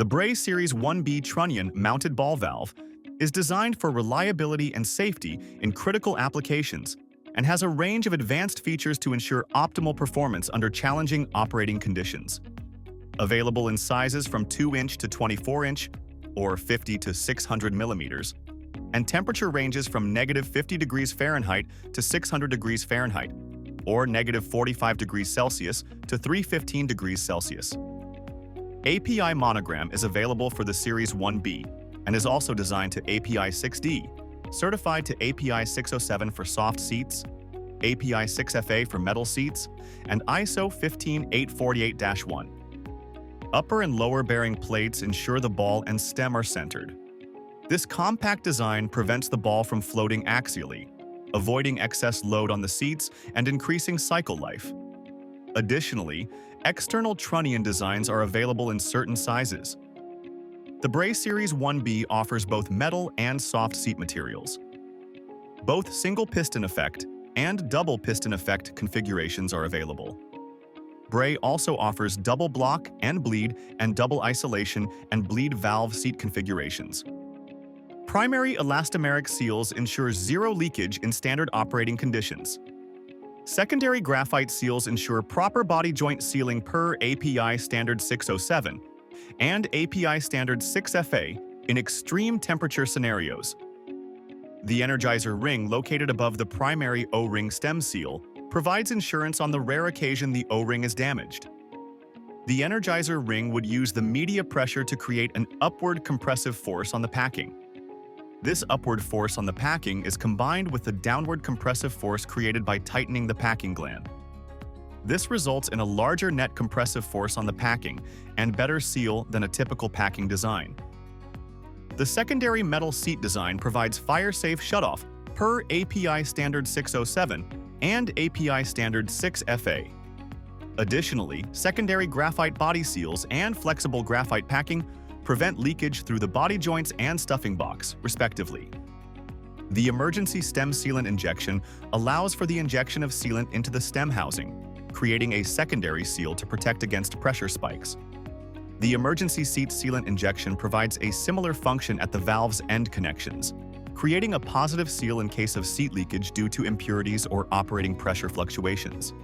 The Bray Series 1B Trunnion mounted ball valve is designed for reliability and safety in critical applications and has a range of advanced features to ensure optimal performance under challenging operating conditions. Available in sizes from 2-inch to 24-inch or 50 to 600 millimeters, and temperature ranges from -50 degrees Fahrenheit to 600 degrees Fahrenheit, or -45 degrees Celsius to 315 degrees Celsius. API monogram is available for the Series 1B and is also designed to API 6D, certified to API 607 for soft seats, API 6FA for metal seats, and ISO 15848-1. Upper and lower bearing plates ensure the ball and stem are centered. This compact design prevents the ball from floating axially, avoiding excess load on the seats and increasing cycle life. Additionally, external trunnion designs are available in certain sizes. The Bray Series 1B offers both metal and soft seat materials. Both single piston effect and double piston effect configurations are available. Bray also offers double block and bleed and double isolation and bleed valve seat configurations. Primary elastomeric seals ensure zero leakage in standard operating conditions. Secondary graphite seals ensure proper body joint sealing per API standard 607 and API standard 6FA in extreme temperature scenarios. The energizer ring located above the primary O-ring stem seal provides insurance on the rare occasion the O-ring is damaged. The energizer ring would use the media pressure to create an upward compressive force on the packing. This upward force on the packing is combined with the downward compressive force created by tightening the packing gland. This results in a larger net compressive force on the packing and better seal than a typical packing design. The secondary metal seat design provides fire-safe shutoff per API standard 607 and API standard 6FA. Additionally, secondary graphite body seals and flexible graphite packing prevent leakage through the body joints and stuffing box, respectively. The emergency stem sealant injection allows for the injection of sealant into the stem housing, creating a secondary seal to protect against pressure spikes. The emergency seat sealant injection provides a similar function at the valve's end connections, creating a positive seal in case of seat leakage due to impurities or operating pressure fluctuations.